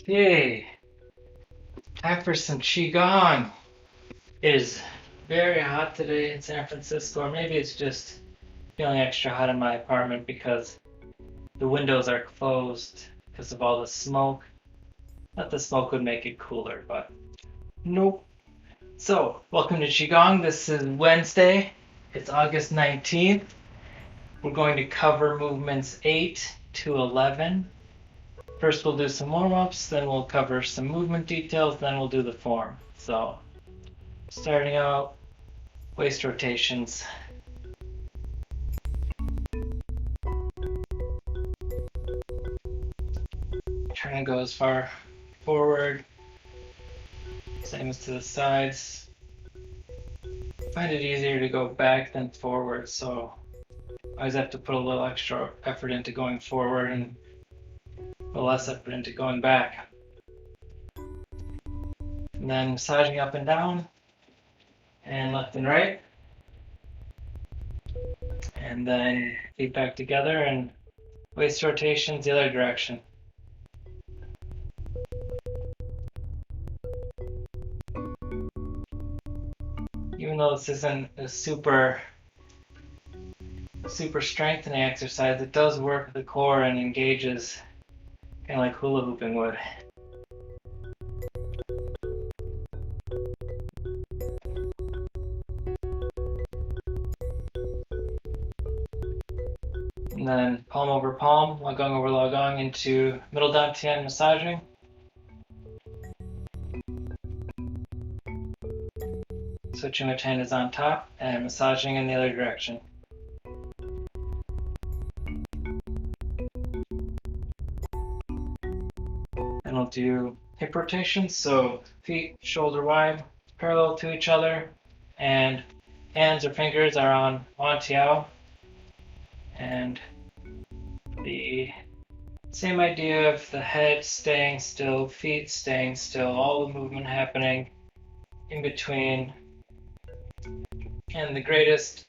Yay! Time for some Qigong. It is very hot today in San Francisco, or maybe it's just feeling extra hot in my apartment because the windows are closed because of all the smoke. Not the smoke would make it cooler, but nope. So, welcome to Qigong. This is Wednesday. It's August 19th. We're going to cover movements 8 to 11. First we'll do some warm-ups, then we'll cover some movement details, then we'll do the form. So, starting out, waist rotations. Trying to go as far forward, same as to the sides. Find it easier to go back than forward, so I always have to put a little extra effort into going forward and a little less effort into going back. And then massaging up and down, and left and right. And then feet back together and waist rotations the other direction. Even though this isn't a super strengthening exercise, it does work the core and engages kind of like hula hooping would. And then palm over palm, lagong over lagong into middle dantian massaging. Switching which hand is on top and massaging in the other direction. Then we'll do hip rotations, so feet shoulder wide, parallel to each other, and hands or fingers are on wantiao. And the same idea of the head staying still, feet staying still, all the movement happening in between, and the greatest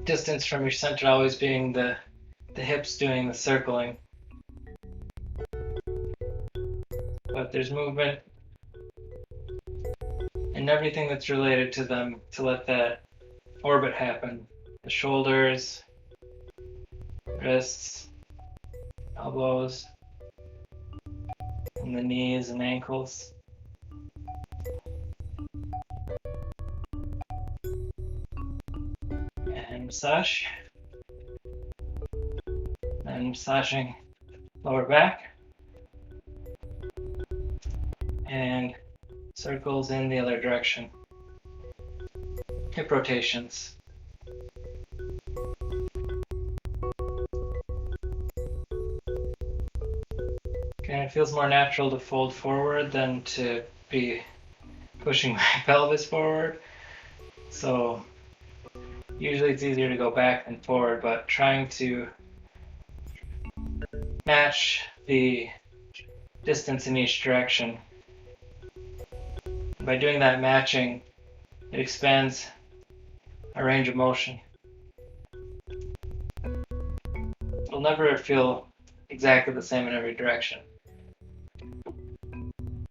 distance from your center always being the hips doing the circling. But there's movement and everything that's related to them to let that orbit happen. The shoulders, wrists, elbows, and the knees and ankles. And massage. And massaging lower back. And circles in the other direction. Hip rotations. And it feels more natural to fold forward than to be pushing my pelvis forward. So usually it's easier to go back than forward, but trying to match the distance in each direction. By doing that matching, it expands our range of motion. It'll never feel exactly the same in every direction.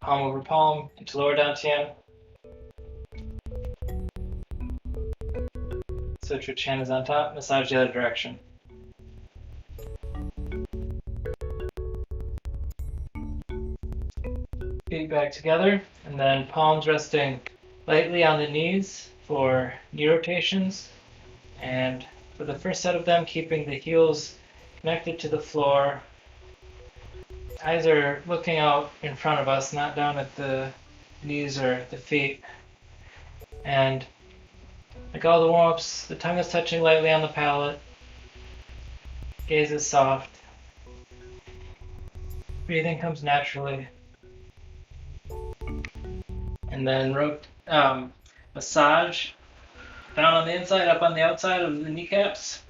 Palm over palm into lower dantian. Switch which hand is on top, massage the other direction. Feet back together, and then palms resting lightly on the knees for knee rotations. And for the first set of them, keeping the heels connected to the floor. Eyes are looking out in front of us, not down at the knees or the feet. And like all the warm-ups, the tongue is touching lightly on the palate. Gaze is soft. Breathing comes naturally. And then massage down on the inside, up on the outside of the kneecaps.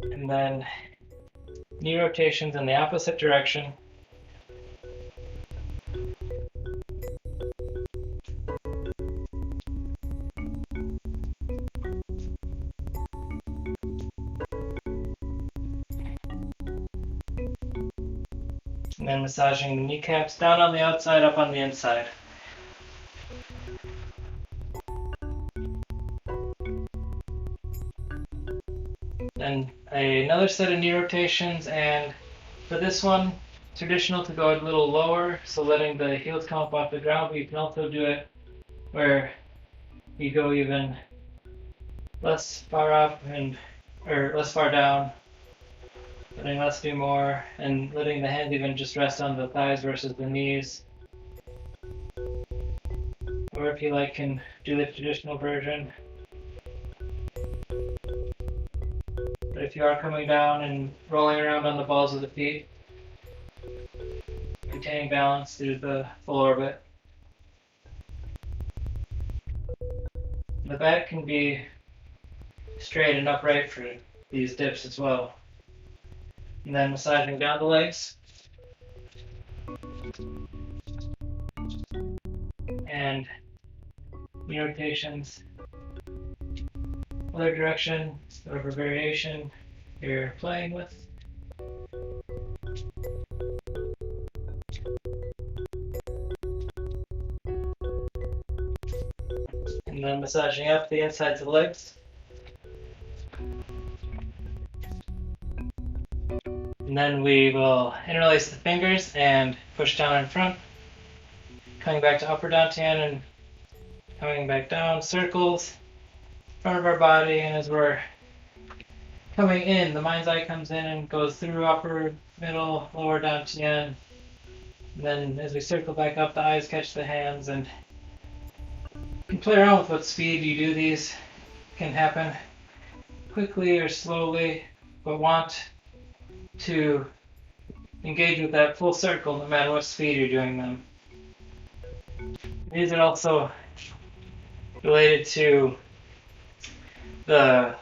And then knee rotations in the opposite direction. And then massaging the kneecaps down on the outside, up on the inside. Then another set of knee rotations, and for this one, traditional to go a little lower, so letting the heels come up off the ground, but you can also do it where you go even less far up or less far down, letting less do more, and letting the hands even just rest on the thighs versus the knees. Or if you like, can do the traditional version. But if you are coming down and rolling around on the balls of the feet, maintaining balance through the full orbit. The back can be straight and upright for these dips as well. And then massaging down the legs. And knee rotations. Other direction, whatever variation you're playing with. And then massaging up the insides of the legs. And then we will interlace the fingers and push down in front. Coming back to upper dantian and coming back down, circles, front of our body, and as we're coming in, the mind's eye comes in and goes through upper, middle, lower dantian. And then as we circle back up, the eyes catch the hands, and you can play around with what speed you do these. It can happen quickly or slowly, but want to engage with that full circle no matter what speed you're doing them. These are also related to the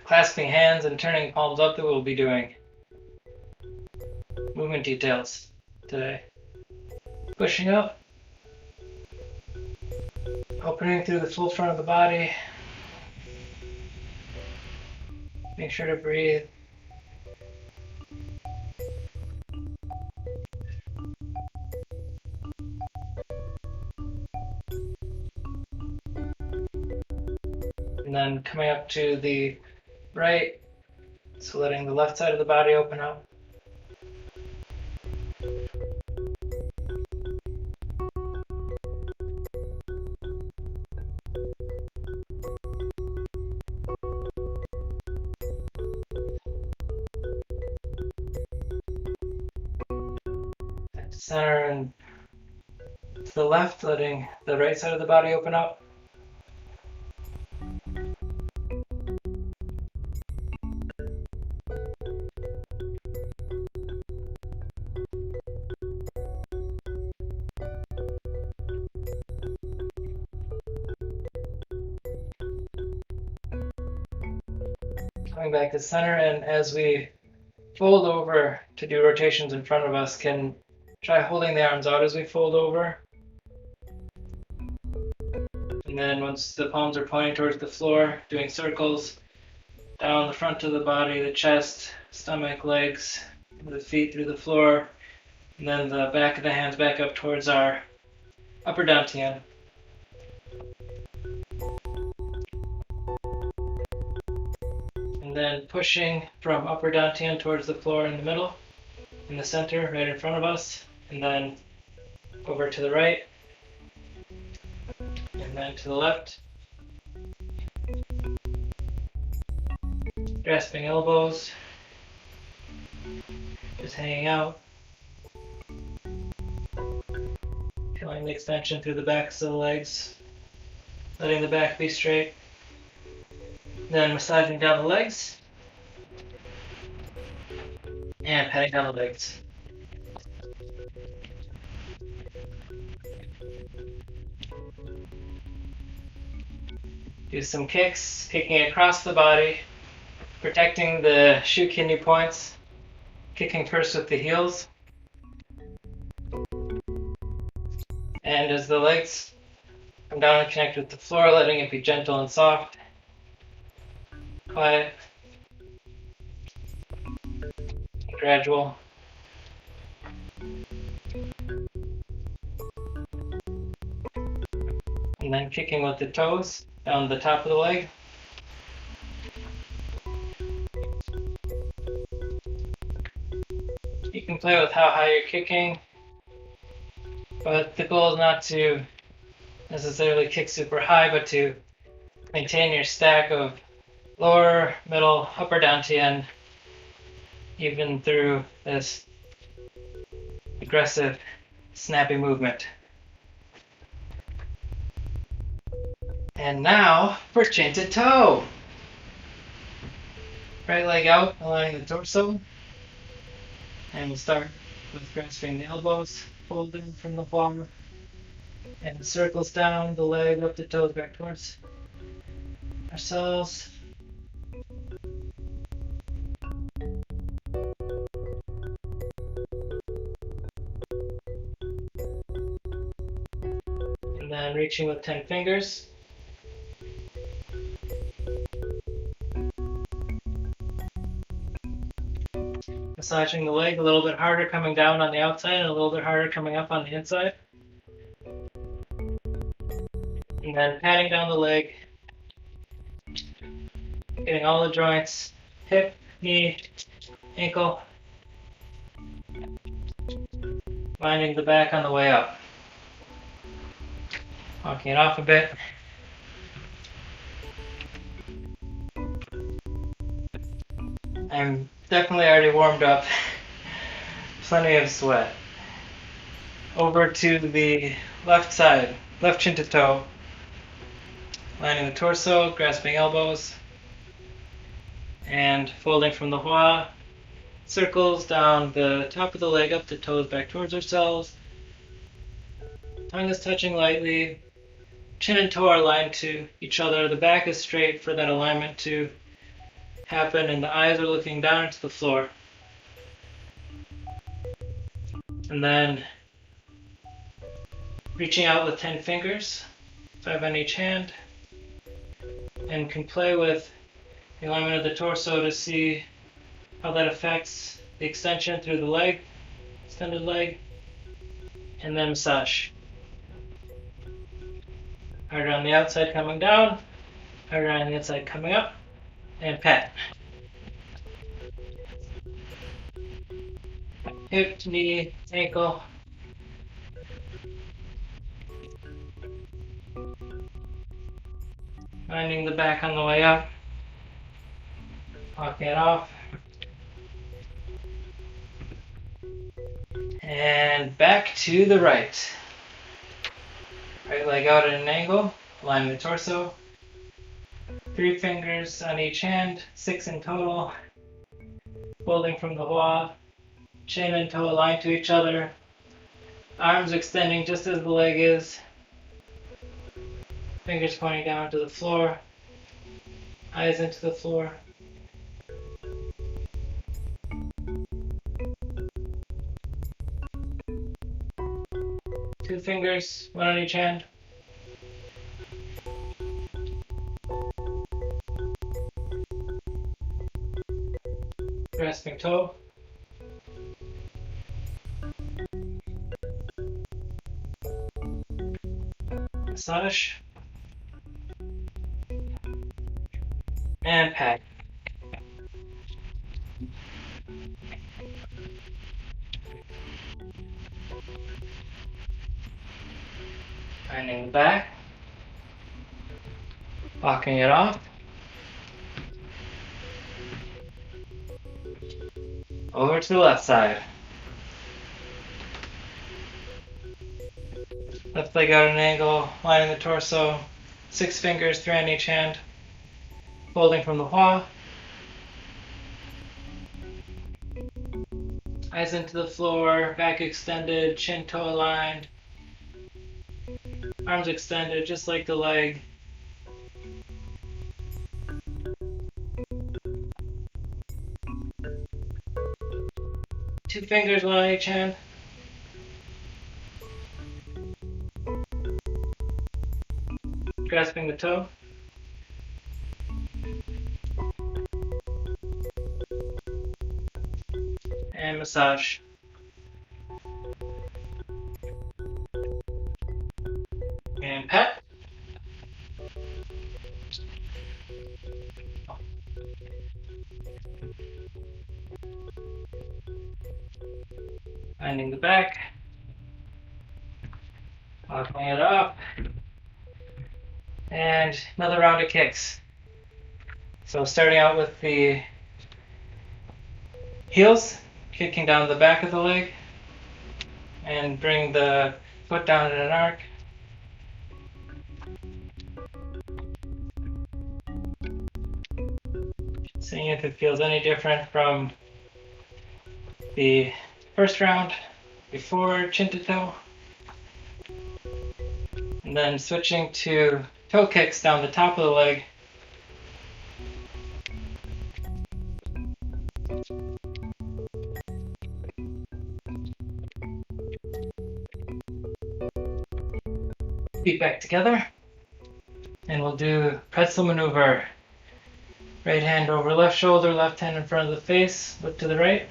clasping hands and turning palms up that we'll be doing. Movement details today. Pushing up, opening through the full front of the body. Make sure to breathe. And then coming up to the right, so letting the left side of the body open up. Center and to the left, letting the right side of the body open up. Coming back to center, and as we fold over to do rotations in front of us, can try holding the arms out as we fold over. And then once the palms are pointing towards the floor, doing circles down the front of the body, the chest, stomach, legs, the feet through the floor, and then the back of the hands back up towards our upper dantian. And then pushing from upper dantian towards the floor in the middle, in the center, right in front of us, and then over to the right, and then to the left. Grasping elbows, just hanging out. Feeling the extension through the backs of the legs, letting the back be straight. Then massaging down the legs, and patting down the legs. Do some kicks, kicking across the body, protecting the shoe kidney points, kicking first with the heels. And as the legs come down and connect with the floor, letting it be gentle and soft, quiet, gradual. And then kicking with the toes down the top of the leg. You can play with how high you're kicking, but the goal is not to necessarily kick super high, but to maintain your stack of lower, middle, upper down tien even through this aggressive, snappy movement. And now for chin to toe. Right leg out, aligning the torso. And we'll start with grasping the elbows, folding from the floor, and circles down the leg up the toes back towards ourselves. And then reaching with 10 fingers. Massaging the leg a little bit harder coming down on the outside and a little bit harder coming up on the inside. And then patting down the leg, getting all the joints, hip, knee, ankle, winding the back on the way up. Walking it off a bit. I'm definitely already warmed up. Plenty of sweat. Over to the left side, left chin to toe. Lining the torso, grasping elbows, and folding from the hua. Circles down the top of the leg up the toes back towards ourselves. Tongue is touching lightly. Chin and toe are aligned to each other. The back is straight for that alignment to happen, and the eyes are looking down into the floor. And then reaching out with 10 fingers, 5 on each hand, and can play with the alignment of the torso to see how that affects the extension through the leg, extended leg, and then massage. Harder on the outside coming down, harder on the inside coming up, and pat. Hip, knee, ankle. Finding the back on the way up. Walking it off. And back to the right. Right leg out at an angle, aligning the torso. 3 fingers on each hand, 6 in total. Folding from the hua. Chin and toe aligned to each other. Arms extending just as the leg is. Fingers pointing down to the floor. Eyes into the floor. Two fingers, one on each hand. Grasping toe. Massage. And pat. Finding the back. Locking it off. Over to the left side. Left leg out at an angle, lining the torso. 6 fingers, 3 on each hand. Folding from the hua. Eyes into the floor, back extended, chin toe aligned. Arms extended just like the leg. Two fingers, one on each hand. Grasping the toe. And massage. And pat. Finding the back, locking it up, and another round of kicks. So starting out with the heels, kicking down the back of the leg, and bring the foot down in an arc. Seeing if it feels any different from the first round before chin to toe. And then switching to toe kicks down the top of the leg. Feet back together. And we'll do Pretzel Maneuver. Right hand over left shoulder, left hand in front of the face, look to the right.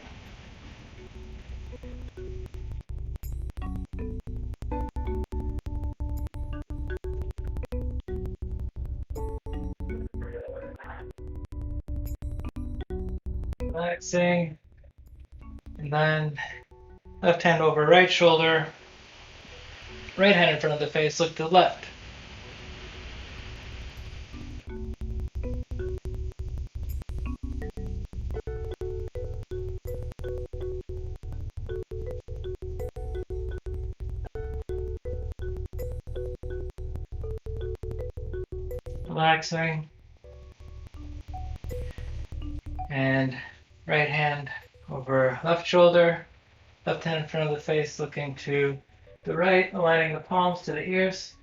Relaxing. And then left hand over right shoulder, right hand in front of the face, look to the left. Relaxing. And right hand over left shoulder, left hand in front of the face, looking to the right, aligning the palms to the ears.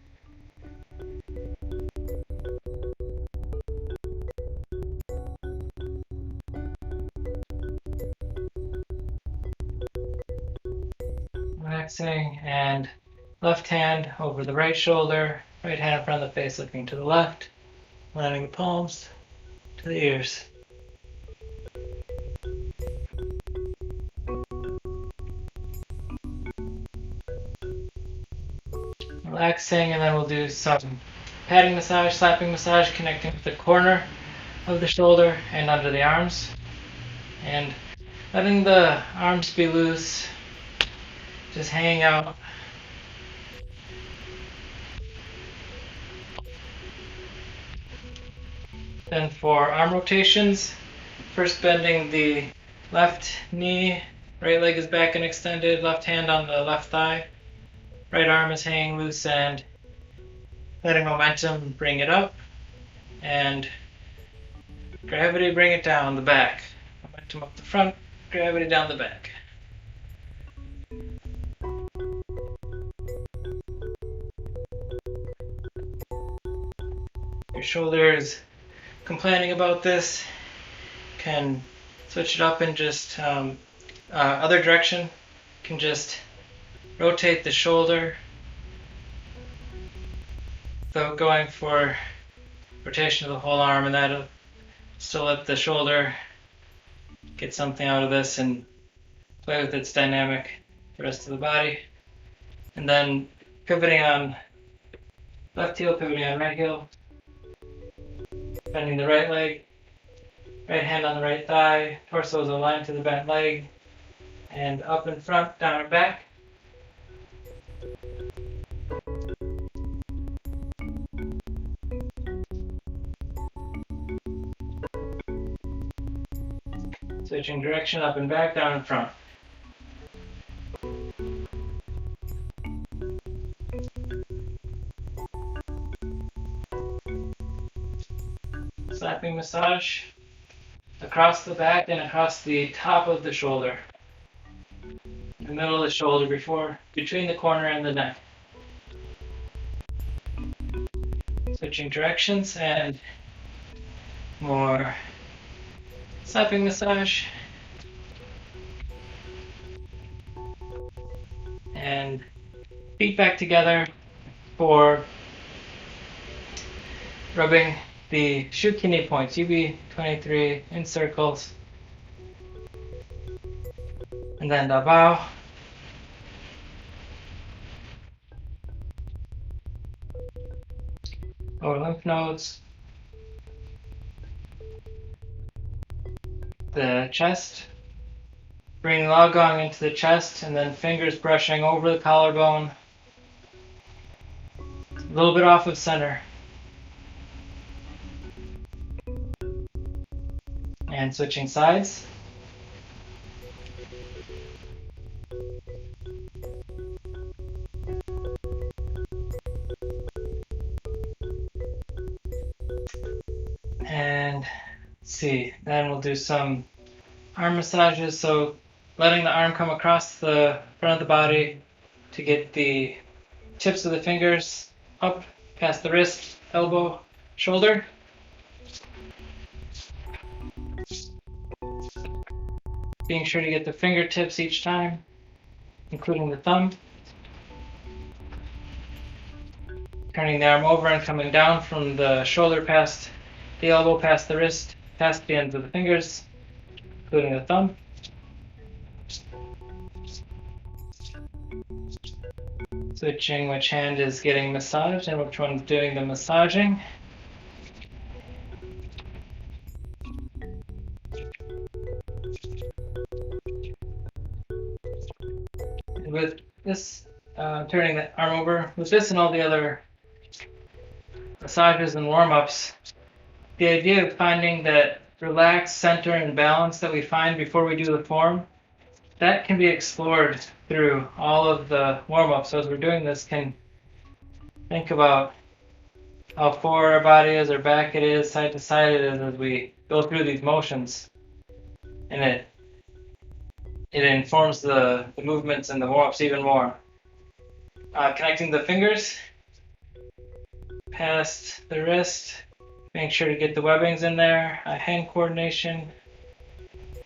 Relaxing, and left hand over the right shoulder, right hand in front of the face, looking to the left, aligning the palms to the ears. Relaxing, and then we'll do some patting massage, slapping massage, connecting with the corner of the shoulder and under the arms, and letting the arms be loose, just hanging out. Then for arm rotations, first bending the left knee, right leg is back and extended, left hand on the left thigh, right arm is hanging loose, and letting momentum bring it up, and gravity bring it down the back. Momentum up the front, gravity down the back. Your shoulders complaining about this, can switch it up and just other direction. Can just rotate the shoulder without going for rotation of the whole arm, and that'll still let the shoulder get something out of this and play with its dynamic the rest of the body. And then pivoting on left heel, pivoting on right heel, bending the right leg, right hand on the right thigh, torso is aligned to the bent leg, and up in front, down and back. Switching direction, up and back, down and front. Slapping massage across the back and across the top of the shoulder. The middle of the shoulder between the corner and the neck. Switching directions and more slapping massage. And feet back together for rubbing the shoe kidney points, UB23 in circles. And then the bow. Lower lymph nodes. The chest. Bring the logong into the chest and then fingers brushing over the collarbone. A little bit off of center. And switching sides. And let's see, then we'll do some arm massages. So letting the arm come across the front of the body to get the tips of the fingers up past the wrist, elbow, shoulder. Being sure to get the fingertips each time, including the thumb. Turning the arm over and coming down from the shoulder past the elbow, past the wrist, past the ends of the fingers, including the thumb. Switching which hand is getting massaged and which one's doing the massaging. And with this, turning the arm over, with this and all the other massages and warm-ups, the idea of finding that relaxed center and balance that we find before we do the form, that can be explored through all of the warm-ups. So as we're doing this, can think about how forward our body is, our back it is, side to side it is as we go through these motions. And it informs the movements and the warm-ups even more. Connecting the fingers past the wrist, make sure to get the webbings in there, hand coordination.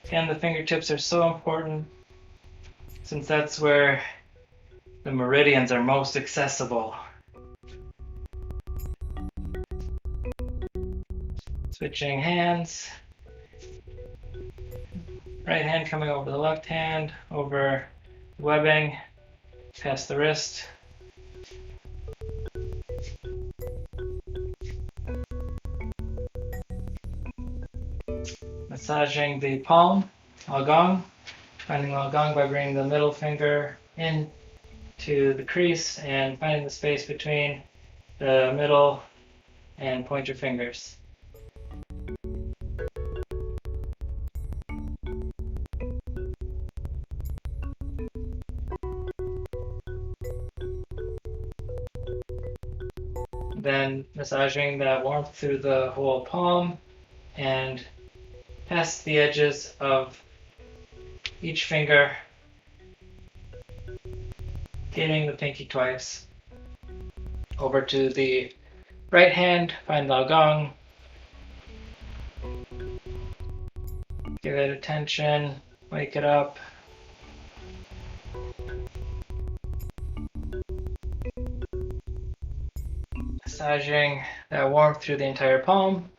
Again, the fingertips are so important since that's where the meridians are most accessible. Switching hands. Right hand coming over the left hand, over the webbing, past the wrist. Massaging the palm, logong. Finding logong by bringing the middle finger in to the crease and finding the space between the middle and pointer fingers. Then massaging that warmth through the whole palm and past the edges of each finger, getting the pinky twice. Over to the right hand, find logong. Give it attention, wake it up. Massaging that warmth through the entire palm.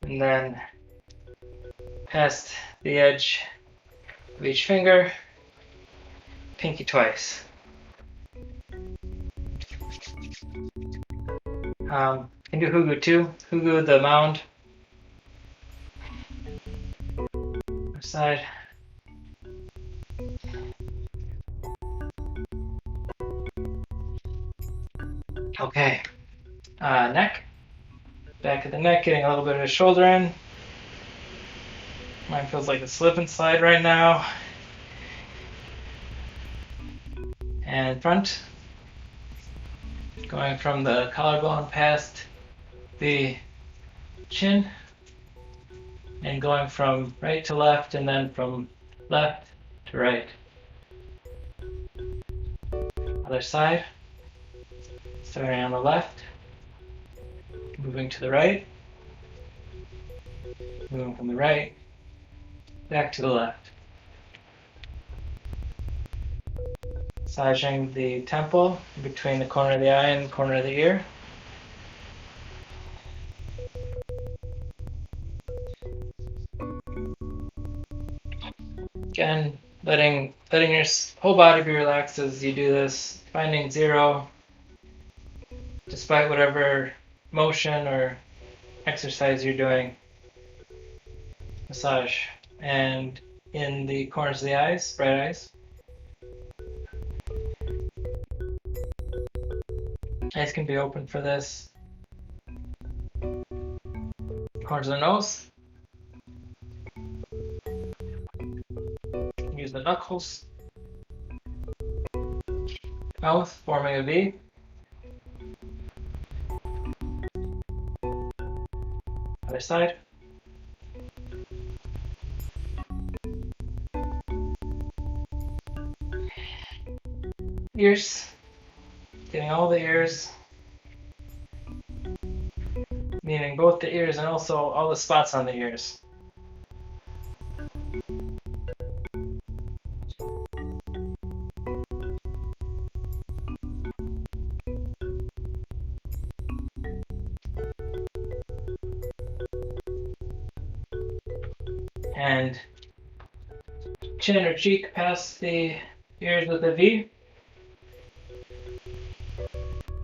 And then past the edge of each finger, pinky twice. Can do hugu too. Hugu, the mound. Side. Okay. Neck. Back of the neck, getting a little bit of the shoulder in. Mine feels like a slip and slide right now. And front. Going from the collarbone past the chin. And going from right to left and then from left to right. Other side. Starting on the left. Moving to the right. Moving from the right. Back to the left. Massaging the temple between the corner of the eye and the corner of the ear. Again, letting your whole body be relaxed as you do this, finding zero despite whatever motion or exercise you're doing. massage. And in the corners of the eyes, bright eyes. Eyes can be open for this. Corners of the nose. Use the knuckles. Mouth forming a V. Other side. Ears. Getting all the ears. Meaning both the ears and also all the spots on the ears. And chin or cheek past the ears with a V.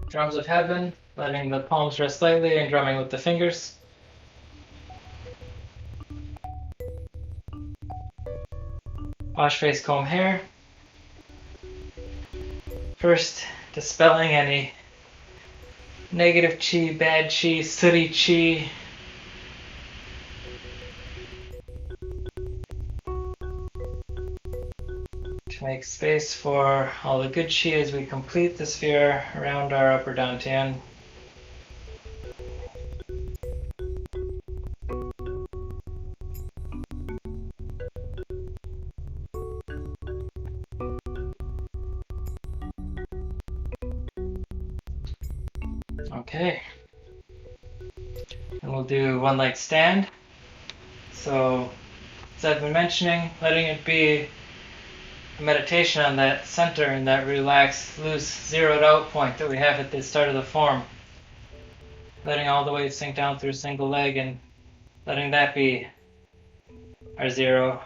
Drums of heaven, letting the palms rest lightly and drumming with the fingers. Wash face, comb hair. First, dispelling any negative chi, bad chi, sooty chi. To make space for all the good chi as we complete the sphere around our upper dantian. Okay, and we'll do one leg stand. So, as I've been mentioning, letting it be a meditation on that center and that relaxed, loose, zeroed out point that we have at the start of the form. Letting all the weight sink down through a single leg and letting that be our zero.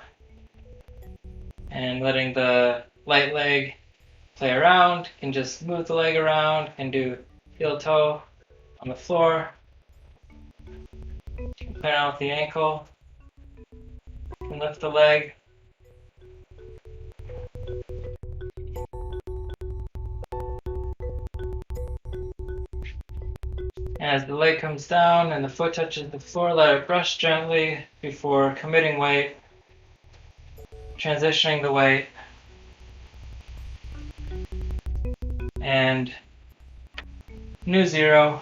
And letting the light leg play around, can just move the leg around, can do heel toe on the floor, can play around with the ankle, can lift the leg. As the leg comes down and the foot touches the floor, let it brush gently before committing weight, transitioning the weight, and new zero.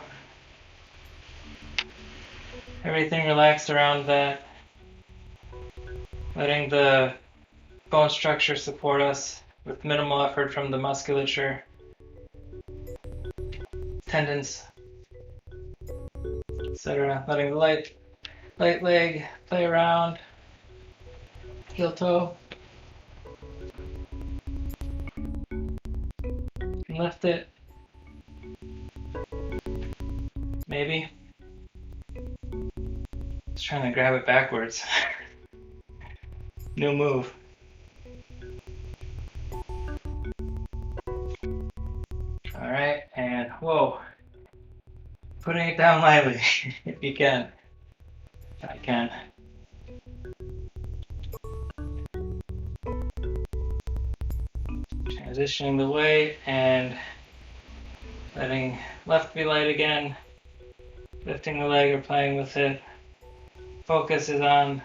Everything relaxed around that, letting the bone structure support us with minimal effort from the musculature, tendons, etc. Letting the light leg play around, heel toe, and lift it, maybe. Just trying to grab it backwards. New move. Alright, and whoa. Putting it down lightly, if you can. I can. Transitioning the weight and letting left be light again. Lifting the leg or playing with it. Focus is on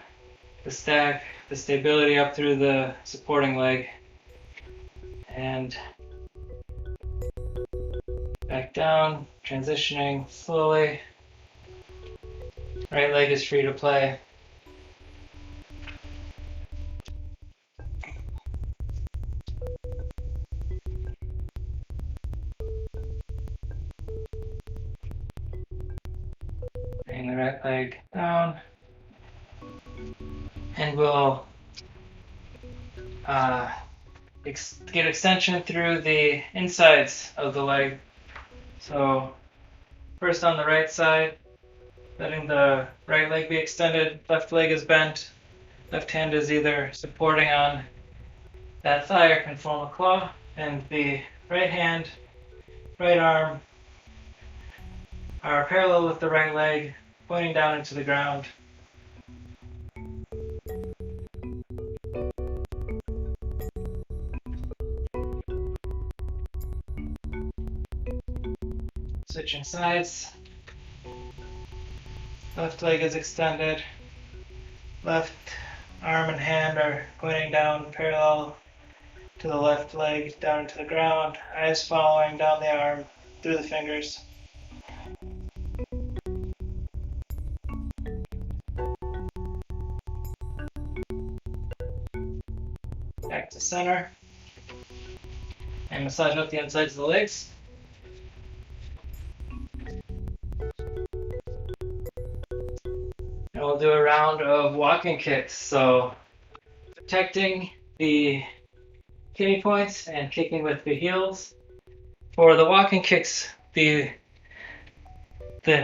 the stack, the stability up through the supporting leg. And back down, transitioning slowly. Right leg is free to play. Bring the right leg down. And we'll get extension through the insides of the leg. So first on the right side, letting the right leg be extended, left leg is bent, left hand is either supporting on that thigh or can form a claw, and the right hand, right arm are parallel with the right leg, pointing down into the ground. switching sides. Left leg is extended. Left arm and hand are pointing down parallel to the left leg down to the ground. Eyes following down the arm through the fingers. Back to center. And massage out the insides of the legs. And we'll do a round of walking kicks. So protecting the kidney points and kicking with the heels. For the walking kicks, the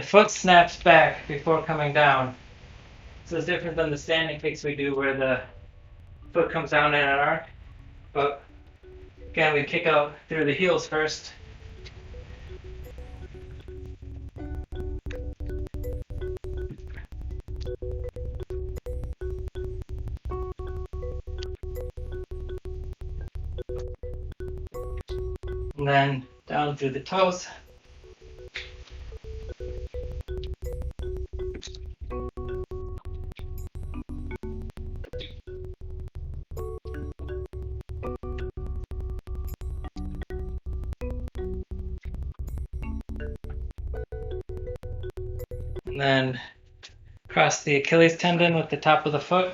foot snaps back before coming down. So it's different than the standing kicks we do where the foot comes down in an arc. But again, we kick out through the heels first. And then down through the toes. And then cross the Achilles tendon with the top of the foot.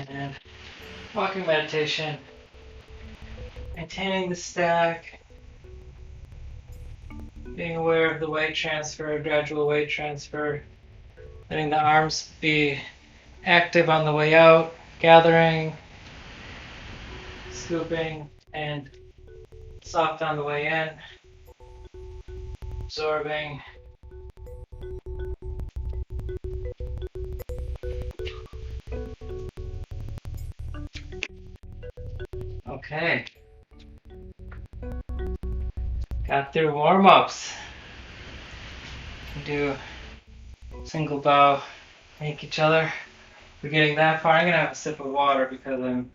And walking meditation, maintaining the stack, being aware of the weight transfer, gradual weight transfer, letting the arms be active on the way out, gathering, scooping, and soft on the way in, absorbing. Okay. Got through warm-ups. Do single bow, make each other. We're getting that far. I'm gonna have a sip of water because I'm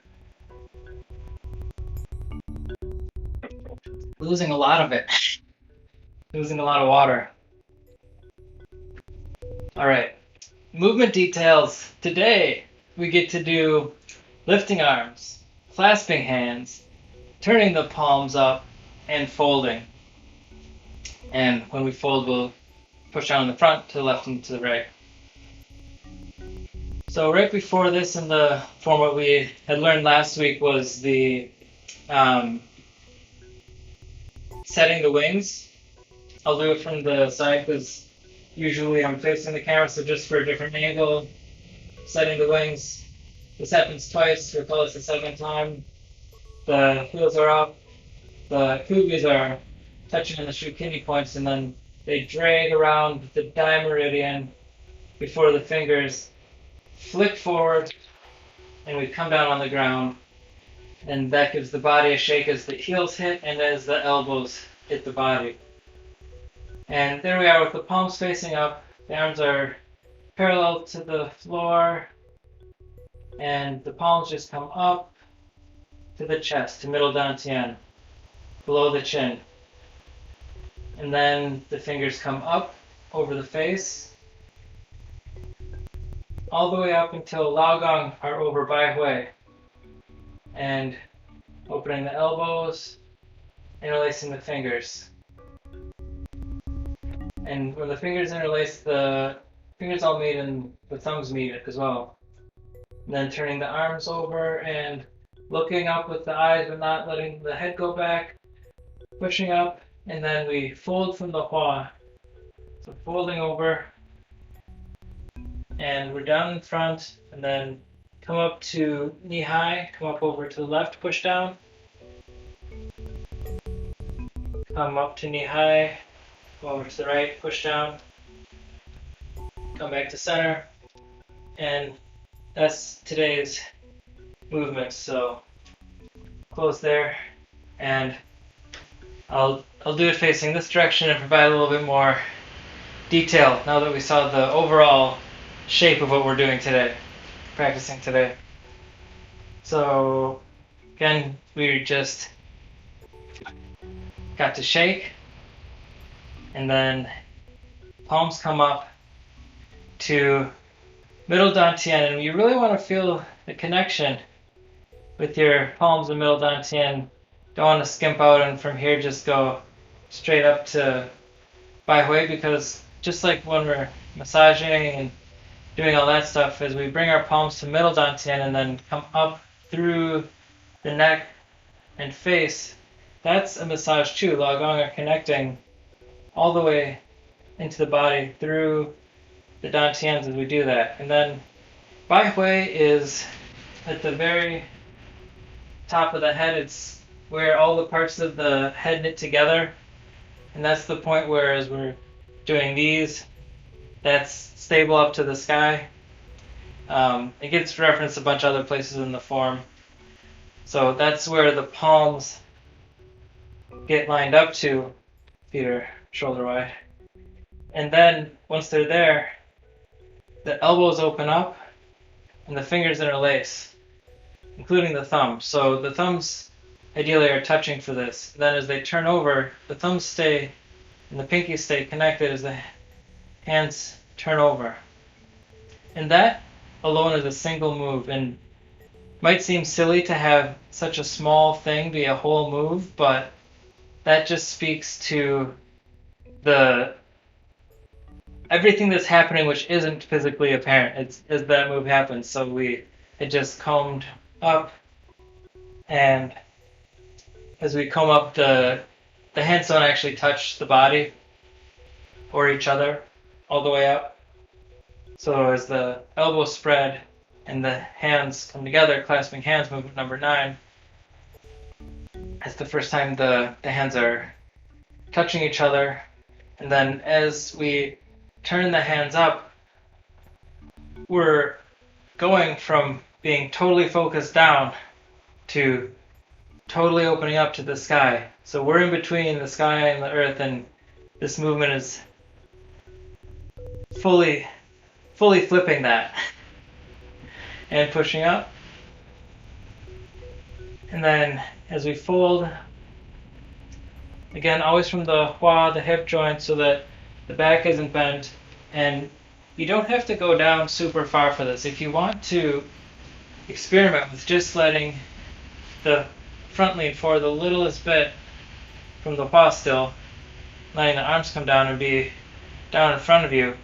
losing a lot of it. Losing a lot of water. All right. Movement details. Today we get to do lifting arms, clasping hands, turning the palms up, and folding. And when we fold, we'll push down in the front, to the left, and to the right. So right before this, in the format we had learned last week, was the setting the wings. I'll do it from the side because usually I'm facing the camera, so just for a different angle. Setting the wings. This happens twice. We'll call this the second time. The heels are up. The kugis are touching on the shoe kidney points, and then they drag around the dimeridian before the fingers flick forward, and we come down on the ground, and that gives the body a shake as the heels hit and as the elbows hit the body. And there we are with the palms facing up. The arms are parallel to the floor, and the palms just come up to the chest, to middle dantian, below the chin. And then the fingers come up over the face, all the way up until Laogong are over Bai Hui. And opening the elbows, interlacing the fingers. And when the fingers interlace, the fingers all meet and the thumbs meet as well. And then turning the arms over and looking up with the eyes but not letting the head go back, pushing up, and then we fold from the hua. So folding over, and we're down in front, and then come up to knee high, come up over to the left, push down. Come up to knee high, come over to the right, push down. Come back to center, and that's today's movement. So close there, and I'll do it facing this direction and provide a little bit more detail now that we saw the overall shape of what we're doing today, practicing today. So again, we just got to shake, and then palms come up to middle dantian, and you really want to feel the connection with your palms and middle dantian. Don't want to skimp out and from here just go straight up to Bai Hui, because just like when we're massaging and doing all that stuff, as we bring our palms to middle dantian and then come up through the neck and face, that's a massage too. Lagong are connecting all the way into the body through the dantians as we do that. And then Bai Hui is at the very top of the head. It's where all the parts of the head knit together. And that's the point where, as we're doing these, that's stable up to the sky. It gets referenced a bunch of other places in the form. So that's where the palms get lined up to, feet are shoulder wide. And then once they're there, the elbows open up and the fingers interlace, including the thumbs. So the thumbs ideally are touching for this. Then as they turn over, the thumbs stay and the pinkies stay connected as the hands turn over. And that alone is a single move, and might seem silly to have such a small thing be a whole move, but that just speaks to the everything that's happening which isn't physically apparent. It's as that move happens. So it just combed up, and as we comb up, the hands don't actually touch the body or each other all the way up. So as the elbows spread and the hands come together, clasping hands, movement number 9, it's the first time the hands are touching each other. And then as we turn the hands up, we're going from being totally focused down to totally opening up to the sky. So we're in between the sky and the earth, and this movement is fully flipping that and pushing up. And then as we fold, again, always from the hua, the hip joint, so that the back isn't bent. And you don't have to go down super far for this. If you want to experiment with just letting the front lean forward the littlest bit from the hua still, letting the arms come down and be down in front of you,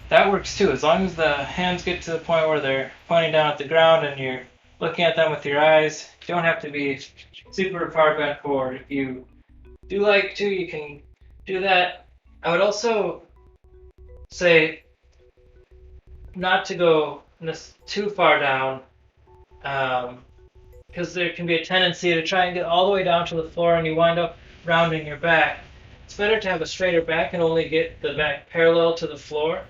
that works too. As long as the hands get to the point where they're pointing down at the ground and you're looking at them with your eyes, you don't have to be super far bent forward. If you do like to, you can do that. I would also say not to go too far down, because there can be a tendency to try and get all the way down to the floor and you wind up rounding your back. It's better to have a straighter back and only get the back parallel to the floor,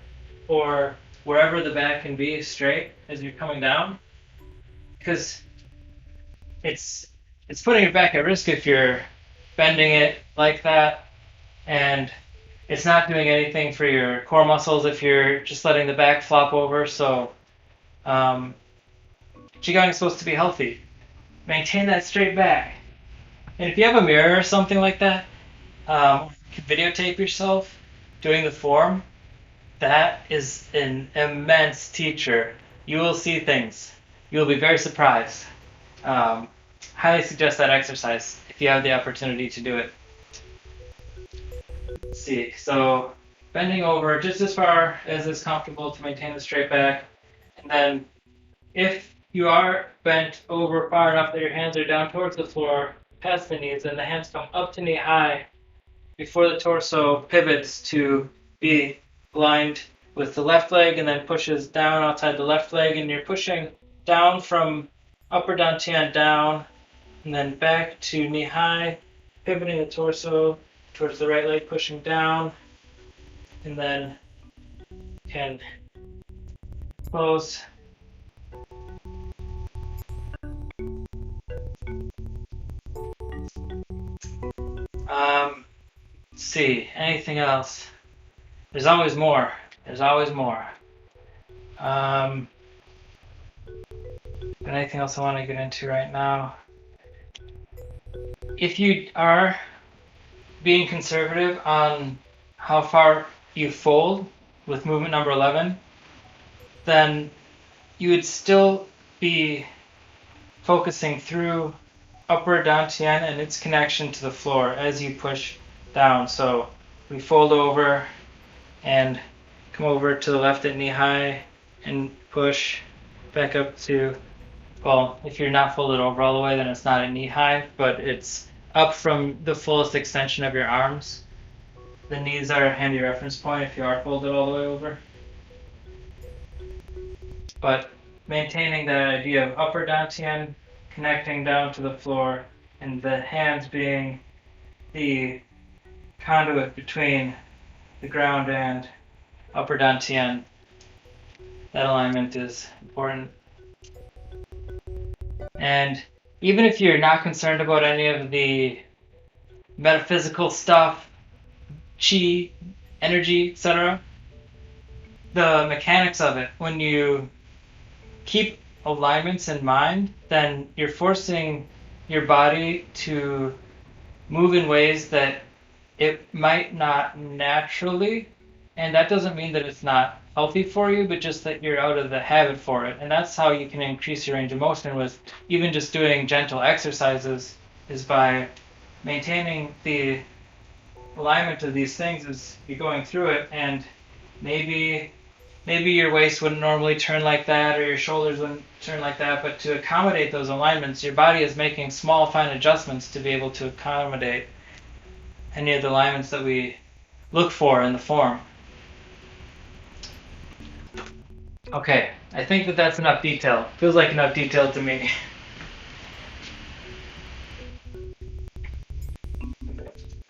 or wherever the back can be straight as you're coming down, because it's putting your back at risk if you're bending it like that, and it's not doing anything for your core muscles if you're just letting the back flop over. So Qigong is supposed to be healthy. Maintain that straight back. And if you have a mirror or something like that, you can videotape yourself doing the form. That is an immense teacher. You will see things. You will be very surprised. Highly suggest that exercise if you have the opportunity to do it. Let's see. So bending over just as far as is comfortable to maintain the straight back. And then if you are bent over far enough that your hands are down towards the floor, past the knees, and the hands come up to knee high before the torso pivots to be aligned with the left leg and then pushes down outside the left leg, and you're pushing down from upper dantian down and then back to knee high, pivoting the torso towards the right leg, pushing down, and then can close. Let's see, anything else? There's always more. There's always more. Anything else I want to get into right now? If you are being conservative on how far you fold with movement number 11, then you would still be focusing through upward dantian and its connection to the floor as you push down. So we fold over and come over to the left at knee high and push back up to, well, if you're not folded over all the way, then it's not at knee high, but it's up from the fullest extension of your arms. The knees are a handy reference point if you are folded all the way over. But maintaining that idea of upper dantian connecting down to the floor and the hands being the conduit between the ground and upper dantian, that alignment is important. And even if you're not concerned about any of the metaphysical stuff, chi, energy, etc., the mechanics of it, when you keep alignments in mind, then you're forcing your body to move in ways that it might not naturally, and that doesn't mean that it's not healthy for you, but just that you're out of the habit for it. And that's how you can increase your range of motion with even just doing gentle exercises, is by maintaining the alignment of these things as you're going through it. And maybe your waist wouldn't normally turn like that, or your shoulders wouldn't turn like that, but to accommodate those alignments, your body is making small, fine adjustments to be able to accommodate any of the alignments that we look for in the form. Okay, I think that that's enough detail. Feels like enough detail to me.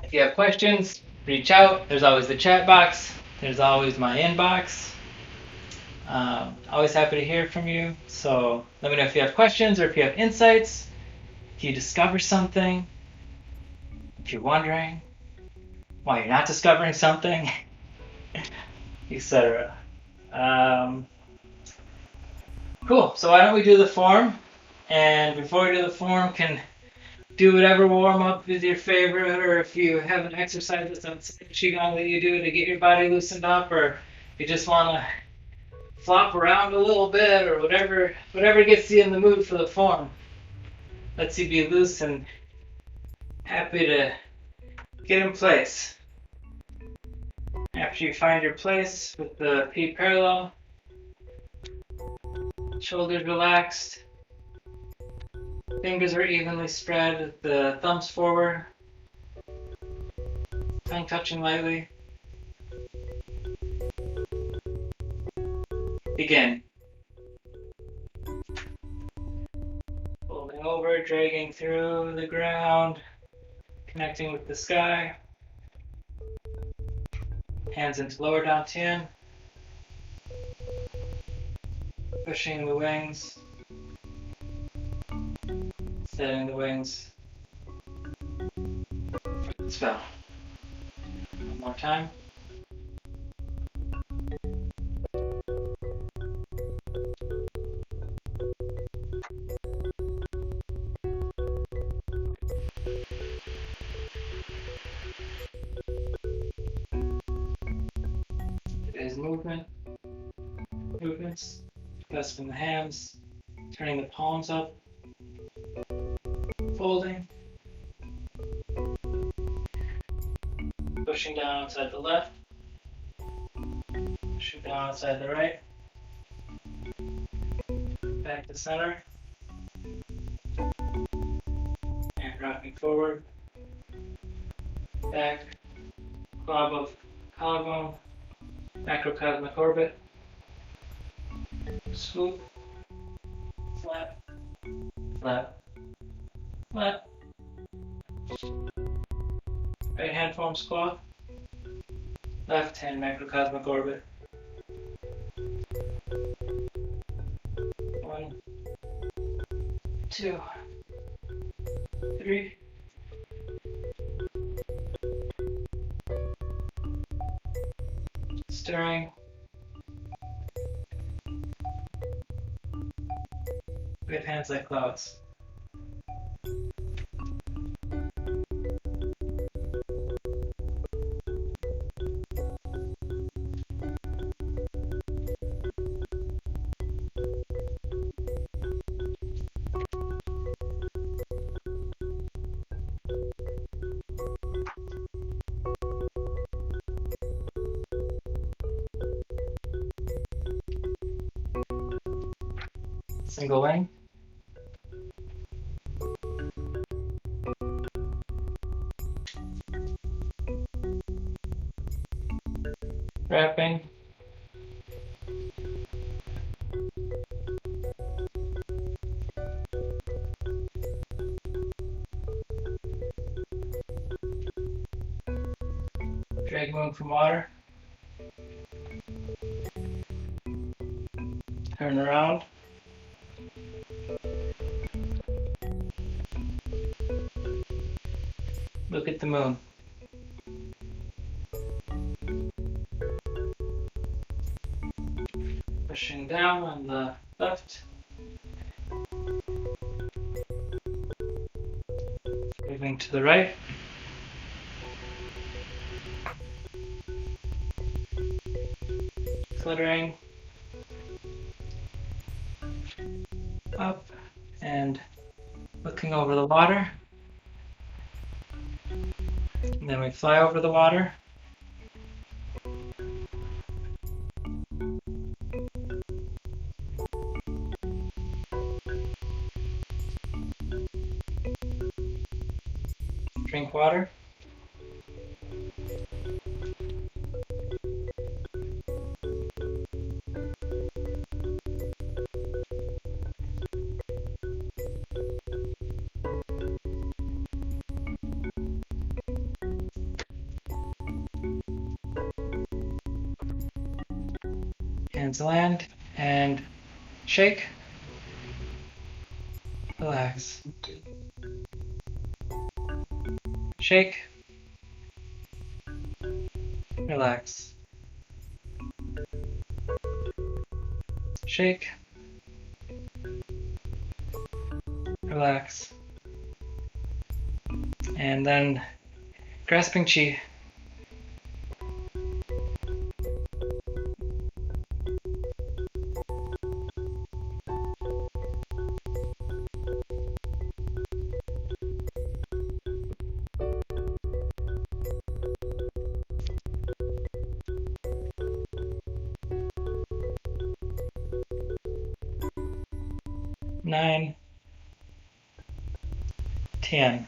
If you have questions, reach out. There's always the chat box. There's always my inbox. Always happy to hear from you. So let me know if you have questions or if you have insights, if you discover something, if you're wondering why you're not discovering something, etc. Cool. So why don't we do the form? And before we do the form, can do whatever warm up is your favorite, or if you have an exercise that's outside Qigong that you do to get your body loosened up, or you just want to flop around a little bit, or whatever gets you in the mood for the form. Lets you be loose and happy to get in place. After you find your place with the feet parallel, shoulders relaxed, fingers are evenly spread, the thumbs forward, tongue touching lightly. Begin. Folding over, dragging through the ground, connecting with the sky. Hands into lower dantian. Pushing the wings. Setting the wings. Spell. One more time. Today's movements, clasping the hands, turning the palms up, folding, pushing down outside the left, pushing down outside the right, back to center, and rocking forward, back, claw above collarbone, macrocosmic orbit, swoop, flat, flat, flat. Right hand forms claw, left hand macrocosmic orbit. 1, 2, 3. Stirring. We have hands like clouds. Single wing. Wrapping. Drag wing from water. Turn around. Look at the moon. Pushing down on the left. Moving to the right. Fluttering. Up and looking over the water. And then we fly over the water. Drink water. Hands land and shake. Relax. Shake. Relax. Shake. Relax. And then grasping chi. Nine, 10.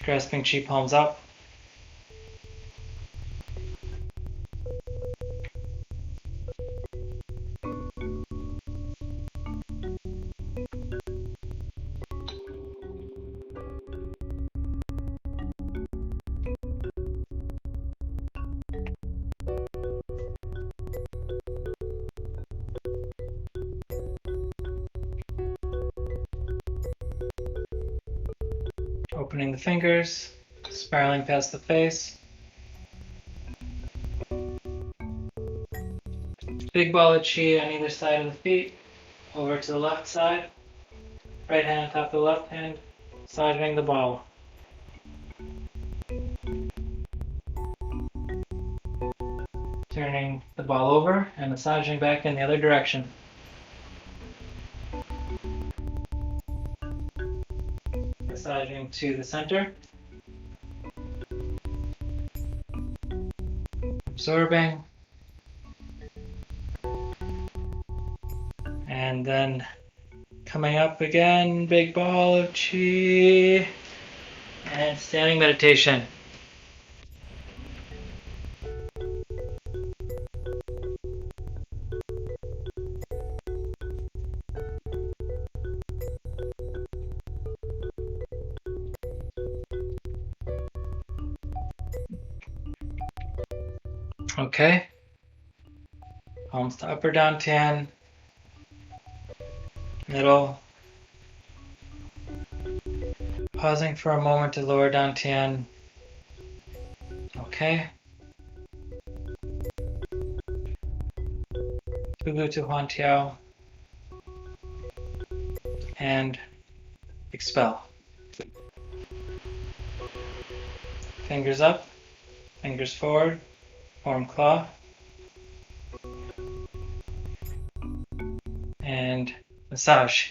Grasping chi, palms up. Opening the fingers, spiraling past the face. Big ball of chi on either side of the feet, over to the left side. Right hand on top of the left hand, massaging the ball. Turning the ball over and massaging back in the other direction. Massaging to the center. Absorbing. And then coming up again, big ball of chi. And standing meditation. Okay. Palms to upper dantian. Middle. Pausing for a moment to lower dantian. Okay. Hulu to Huantiao, and expel. Fingers up, fingers forward, form claw, and massage.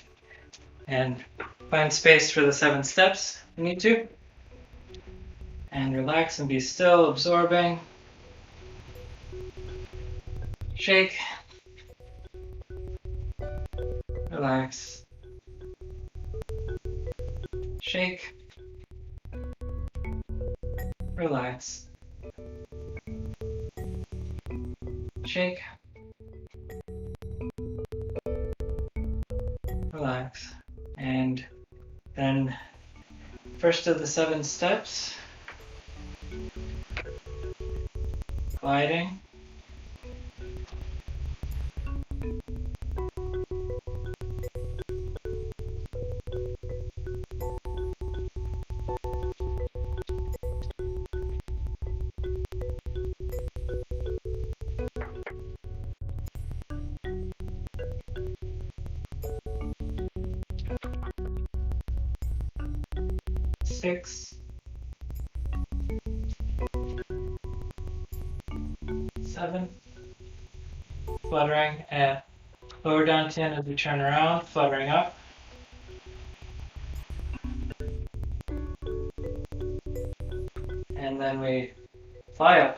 And find space for the 7 steps if you need to. And relax and be still, absorbing. Shake. Relax. Shake. Relax. Shake. Relax. And then first of the 7 steps, gliding. Six, 7, fluttering at lower dantian as we turn around, fluttering up. And then we fly up.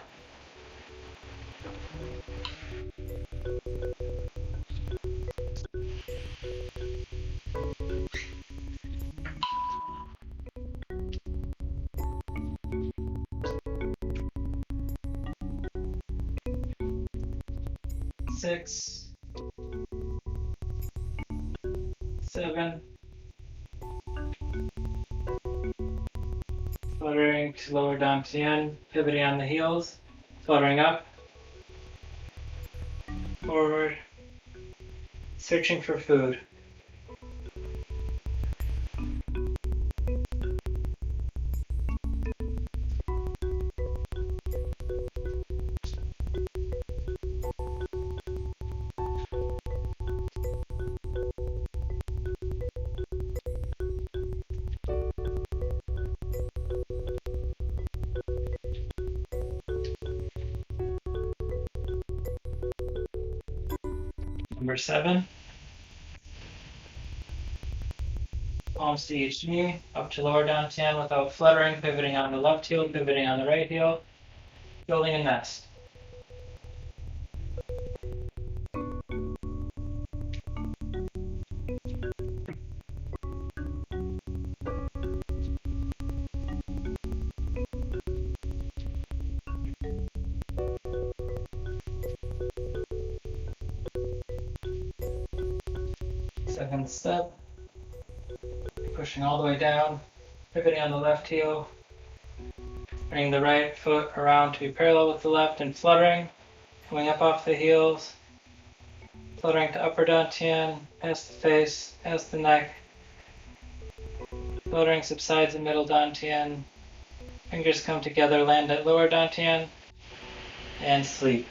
Six, 7, fluttering to lower dantian, pivoting on the heels, fluttering up, forward, searching for food. Number 7, palms to each knee, up to lower dantian without fluttering, pivoting on the left heel, pivoting on the right heel, building a nest. Second step, pushing all the way down, pivoting on the left heel, bringing the right foot around to be parallel with the left and fluttering, coming up off the heels, fluttering to upper dantian, past the face, past the neck, fluttering subsides in middle dantian, fingers come together, land at lower dantian, and sleep.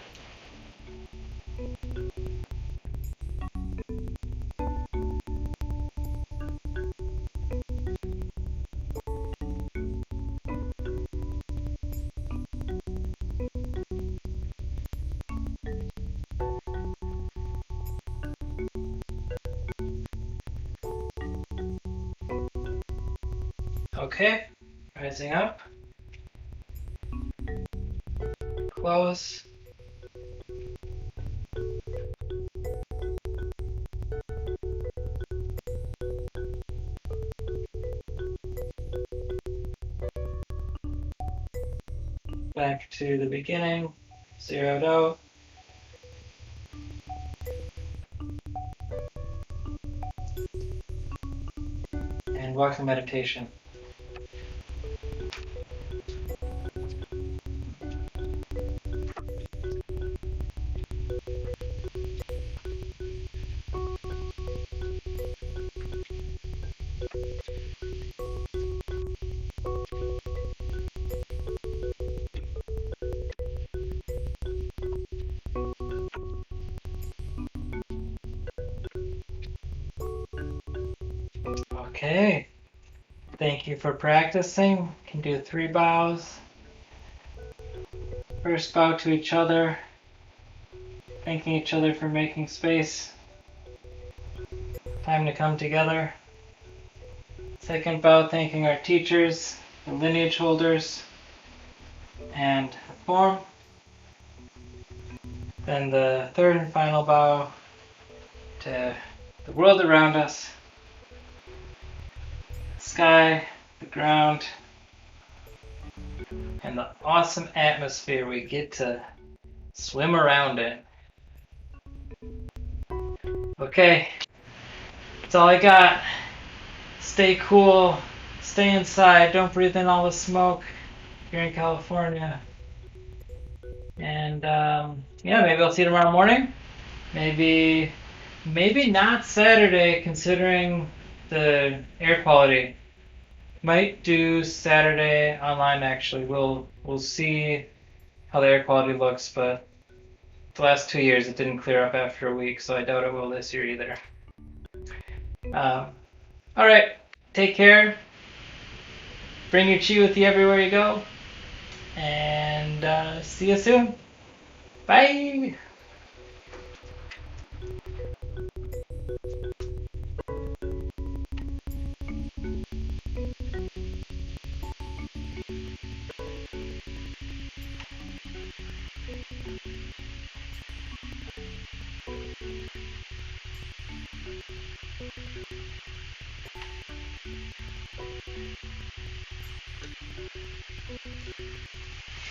Okay, rising up, close, back to the beginning, zeroed out, and walking meditation. Okay. Thank you for practicing. You can do 3 bows. First bow to each other, thanking each other for making space. Time to come together. Second bow, thanking our teachers, the lineage holders, and the form. Then the third and final bow to the world around us, the sky, the ground, and the awesome atmosphere we get to swim around in. Okay, that's all I got. Stay cool, stay inside, don't breathe in all the smoke here in California. And yeah, maybe I'll see you tomorrow morning. Maybe not Saturday, considering the air quality. Might do Saturday online actually. We'll see how the air quality looks, but the last 2 years it didn't clear up after a week, so I doubt it will this year either. All right, take care. Bring your chi with you everywhere you go, and see you soon. Bye.